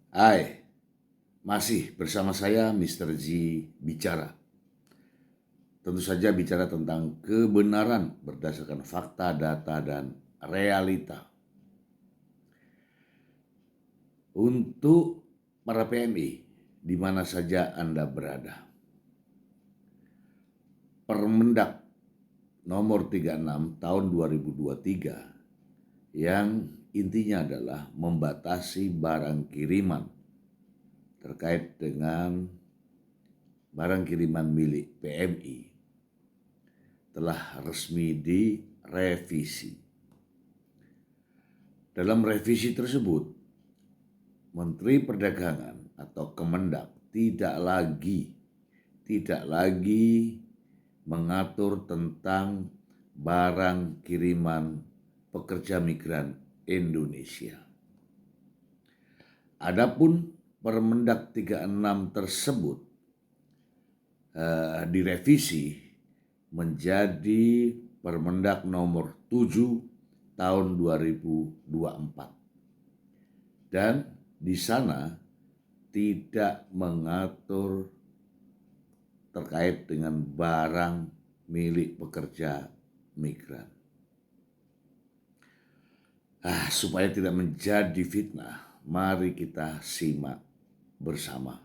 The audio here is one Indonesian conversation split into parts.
Hai, masih bersama saya Mr. G bicara. Tentu saja bicara tentang kebenaran berdasarkan fakta, data, dan realita. Untuk para PMI, di mana saja Anda berada. Permendak nomor 36 tahun 2023 yang intinya adalah membatasi barang kiriman terkait dengan barang kiriman milik PMI telah resmi direvisi. Dalam revisi tersebut, Menteri Perdagangan atau Kemendak tidak lagi mengatur tentang barang kiriman pekerja migran Indonesia. Adapun Permendak 36 tersebut direvisi menjadi Permendak nomor 7 tahun 2024. Dan di sana tidak mengatur terkait dengan barang milik pekerja migran. Supaya tidak menjadi fitnah, mari kita simak bersama.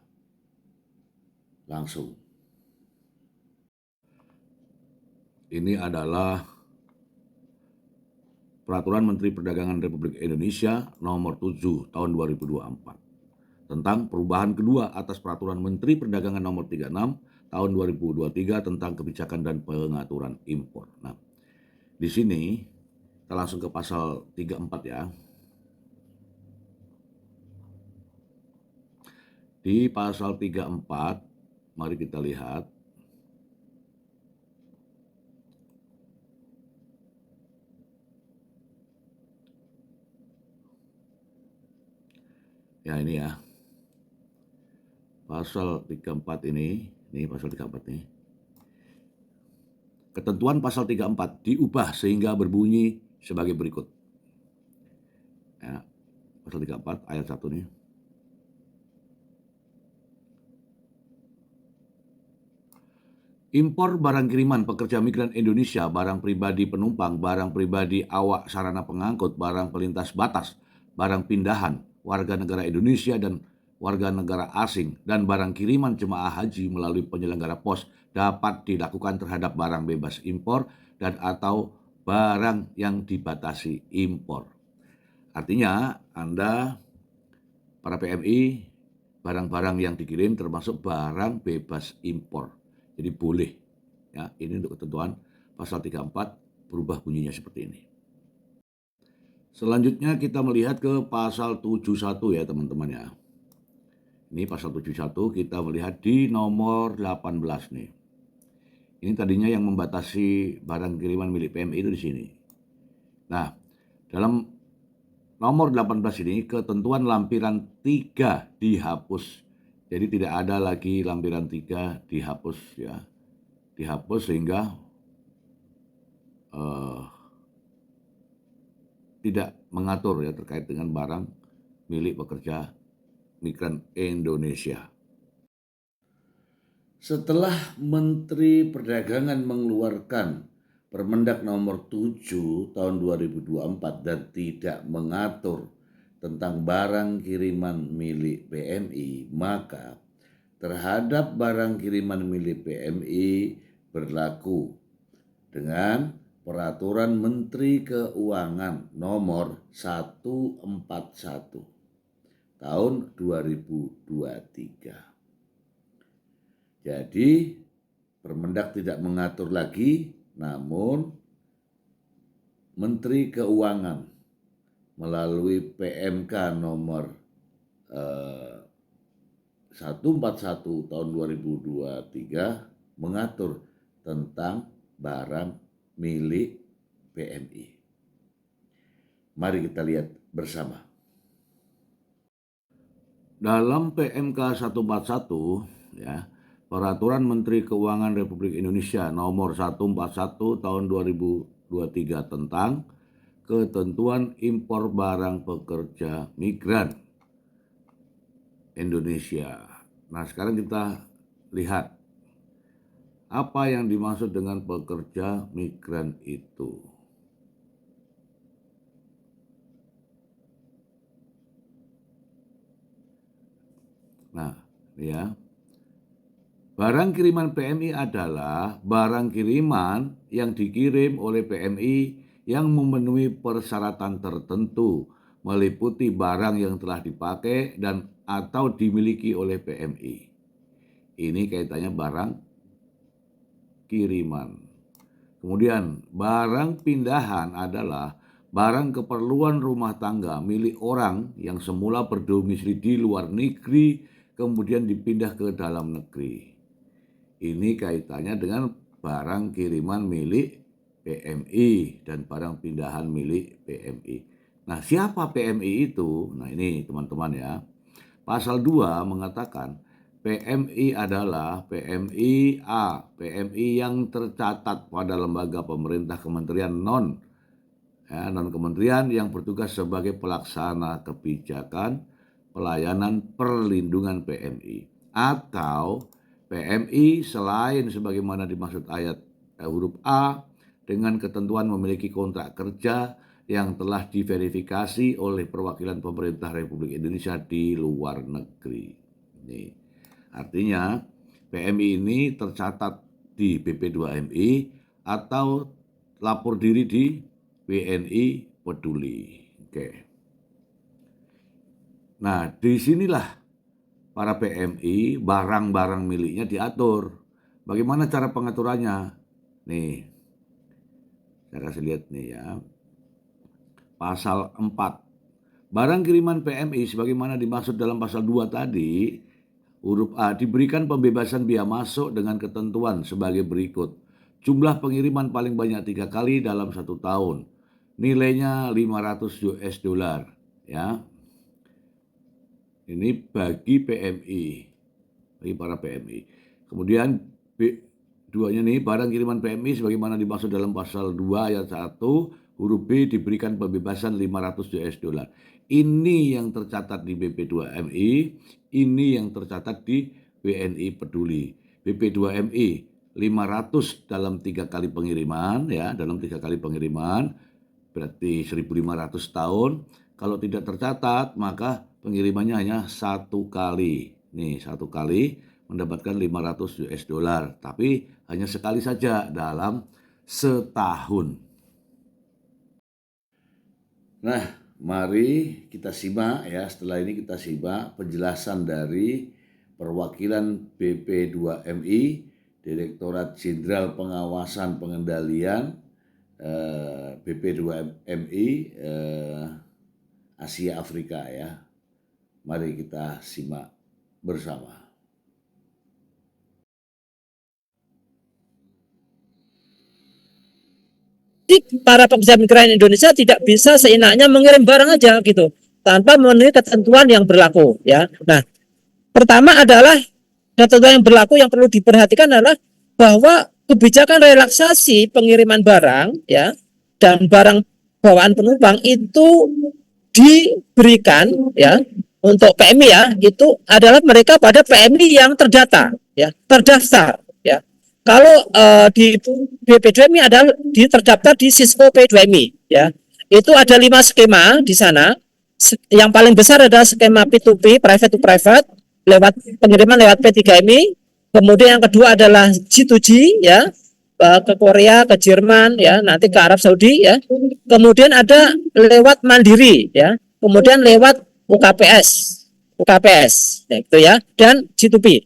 Langsung. Ini adalah Peraturan Menteri Perdagangan Republik Indonesia nomor 7 tahun 2024 tentang perubahan kedua atas Peraturan Menteri Perdagangan nomor 36 tahun 2023 tentang kebijakan dan pengaturan impor. Nah, di sini kita langsung ke pasal 34 ya. Di pasal 34, mari kita lihat. Ya ini ya. Pasal 34 ini pasal 34 nih. Ketentuan pasal 34 diubah sehingga berbunyi sebagai berikut. Ya, pasal 34 ayat 1 nih. Impor barang kiriman pekerja migran Indonesia, barang pribadi penumpang, barang pribadi awak sarana pengangkut, barang pelintas batas, barang pindahan, warga negara Indonesia dan warga negara asing, dan barang kiriman jemaah haji melalui penyelenggara pos dapat dilakukan terhadap barang bebas impor dan atau barang yang dibatasi impor. Artinya Anda, para PMI, barang-barang yang dikirim termasuk barang bebas impor. Jadi boleh. Ya, ini untuk ketentuan pasal 34 berubah bunyinya seperti ini. Selanjutnya kita melihat ke pasal 71 ya teman-teman ya. Ini pasal 71 kita melihat di nomor 18 nih. Ini tadinya yang membatasi barang kiriman milik PMI itu di sini. Nah, dalam nomor 18 ini ketentuan lampiran 3 dihapus. Jadi tidak ada lagi lampiran 3 dihapus ya. Dihapus sehingga tidak mengatur ya terkait dengan barang milik pekerja migran Indonesia. Setelah Menteri Perdagangan mengeluarkan Permendak nomor 7 tahun 2024 dan tidak mengatur tentang barang kiriman milik PMI, maka terhadap barang kiriman milik PMI berlaku dengan Peraturan Menteri Keuangan nomor 141 tahun 2023. Jadi Permendak tidak mengatur lagi, namun Menteri Keuangan melalui PMK nomor 141 tahun 2023 mengatur tentang barang milik PMI. Mari kita lihat bersama. Dalam PMK 141 ya, Peraturan Menteri Keuangan Republik Indonesia nomor 141 tahun 2023 tentang ketentuan impor barang pekerja migran. Indonesia. Nah, sekarang kita lihat apa yang dimaksud dengan pekerja migran itu. Nah, ya. Barang kiriman PMI adalah barang kiriman yang dikirim oleh PMI yang memenuhi persyaratan tertentu, meliputi barang yang telah dipakai dan atau dimiliki oleh PMI. Ini kaitannya barang kiriman. Kemudian barang pindahan adalah barang keperluan rumah tangga milik orang yang semula berdomisili di luar negeri kemudian dipindah ke dalam negeri. Ini kaitannya dengan barang kiriman milik PMI dan barang pindahan milik PMI. Nah, siapa PMI itu? Nah, ini teman-teman ya. Pasal 2 mengatakan PMI adalah PMI A, PMI yang tercatat pada lembaga pemerintah kementerian non kementerian yang bertugas sebagai pelaksana kebijakan pelayanan perlindungan PMI, atau PMI selain sebagaimana dimaksud ayat huruf A dengan ketentuan memiliki kontrak kerja yang telah diverifikasi oleh perwakilan pemerintah Republik Indonesia di luar negeri. Ini artinya PMI ini tercatat di BP2MI atau lapor diri di WNI Peduli. Oke. Nah, disinilah para PMI barang-barang miliknya diatur. Bagaimana cara pengaturannya? Nih, saya kasih lihat nih ya. Pasal 4. Barang kiriman PMI sebagaimana dimaksud dalam pasal 2 tadi, huruf A, diberikan pembebasan biaya masuk dengan ketentuan sebagai berikut. Jumlah pengiriman paling banyak 3 kali dalam 1 tahun. Nilainya 500 US dollar ya. Ini bagi PMI, bagi para PMI. Kemudian B2-nya nih, barang kiriman PMI sebagaimana dimaksud dalam pasal 2 ayat 1 huruf B diberikan pembebasan 500 US dollar. Ini yang tercatat di BP2MI, ini yang tercatat di WNI Peduli. BP2MI 500 dalam 3 kali pengiriman ya, dalam 3 kali pengiriman berarti 1.500 tahun. Kalau tidak tercatat maka pengirimannya hanya 1 kali. Nih, 1 kali mendapatkan 500 US dollar, tapi hanya sekali saja dalam setahun. Nah, mari kita simak ya, setelah ini kita simak penjelasan dari perwakilan BP2MI, Direktorat Jenderal Pengawasan Pengendalian BP2MI Asia Afrika ya. Mari kita simak bersama. Para pekerja migran Indonesia tidak bisa seenaknya mengirim barang aja gitu tanpa memenuhi ketentuan yang berlaku ya. Nah, pertama adalah ketentuan yang berlaku yang perlu diperhatikan adalah bahwa kebijakan relaksasi pengiriman barang ya dan barang bawaan penumpang itu diberikan ya untuk PMI ya, itu adalah mereka pada PMI yang terdata ya, terdaftar ya. Kalau di BP2MI adalah terdaftar di Cisco P2MI ya. Itu ada 5 skema di sana. Yang paling besar adalah skema P2P, private to private, lewat pengiriman lewat P3MI. Kemudian yang kedua adalah G2G ya, ke Korea, ke Jerman ya, nanti ke Arab Saudi ya. Kemudian ada lewat Mandiri ya. Kemudian lewat UKPS ya, itu ya, dan G2P.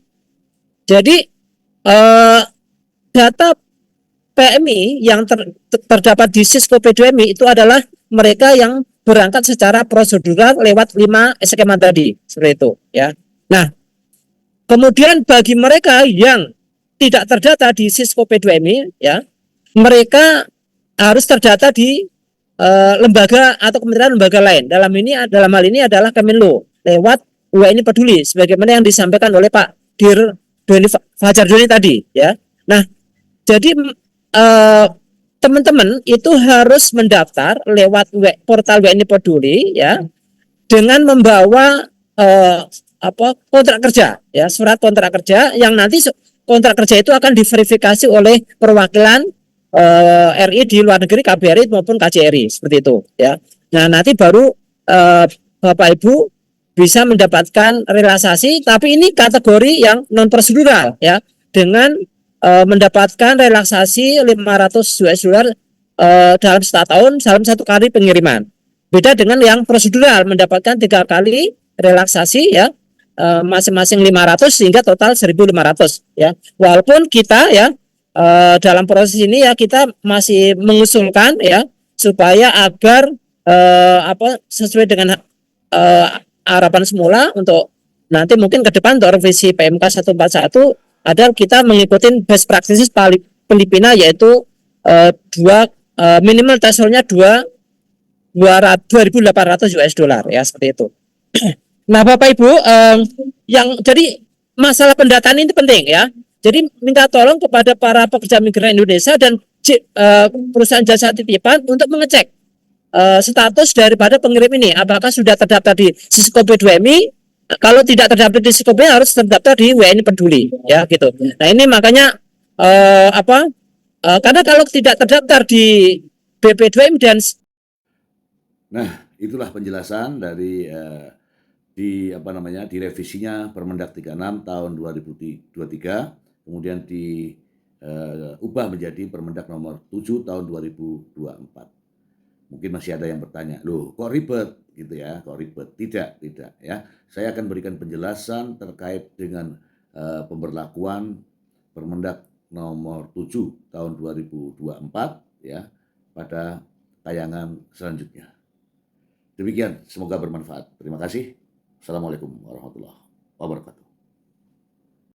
Jadi data PMI yang terdapat di Cisco P2MI itu adalah mereka yang berangkat secara prosedural lewat 5 skema tadi, seperti itu ya. Nah, kemudian bagi mereka yang tidak terdata di Cisco P2MI ya, mereka harus terdata di lembaga atau kementerian lembaga lain. Dalam hal ini adalah Kemenlu lewat WNI Peduli sebagaimana yang disampaikan oleh Pak Dir Doni Fajar Doni tadi ya. Nah, jadi teman-teman itu harus mendaftar lewat portal WNI Peduli ya, dengan membawa kontrak kerja, ya, surat kontrak kerja yang nanti kontrak kerja itu akan diverifikasi oleh perwakilan RI di luar negeri, KBRI maupun KJRI, seperti itu, ya. Nah, nanti baru Bapak Ibu bisa mendapatkan relaksasi, tapi ini kategori yang non prosedural, ya, dengan mendapatkan relaksasi 500 US dollar dalam setahun dalam satu kali pengiriman. Beda dengan yang prosedural mendapatkan 3 kali relaksasi, ya, masing-masing 500 sehingga total 1.500, ya. Walaupun kita, ya, dalam proses ini, ya, kita masih mengusulkan, ya, supaya agar sesuai dengan harapan semula untuk nanti mungkin ke depan untuk revisi PMK 141 adalah kita mengikuti best practices Filipina, yaitu minimal thresholdnya 2.800 US dollar, ya, seperti itu. Nah, Bapak Ibu, jadi masalah pendataan ini penting, ya. Jadi minta tolong kepada para pekerja migran Indonesia dan perusahaan jasa titipan untuk mengecek status daripada pengirim ini, apakah sudah terdaftar di Siskope 2MI. Kalau tidak terdaftar di Siskope harus terdaftar di WNI Peduli, ya, gitu. Nah, ini makanya karena kalau tidak terdaftar di BP2MI dan Nah, itulah penjelasan dari direvisinya Permendak 36 tahun 2023, kemudian diubah menjadi Permendak nomor 7 tahun 2024. Mungkin masih ada yang bertanya, loh kok ribet gitu ya, kok ribet? Tidak ya. Saya akan berikan penjelasan terkait dengan pemberlakuan Permendak nomor 7 tahun 2024 ya pada tayangan selanjutnya. Demikian, semoga bermanfaat. Terima kasih. Assalamualaikum warahmatullahi wabarakatuh.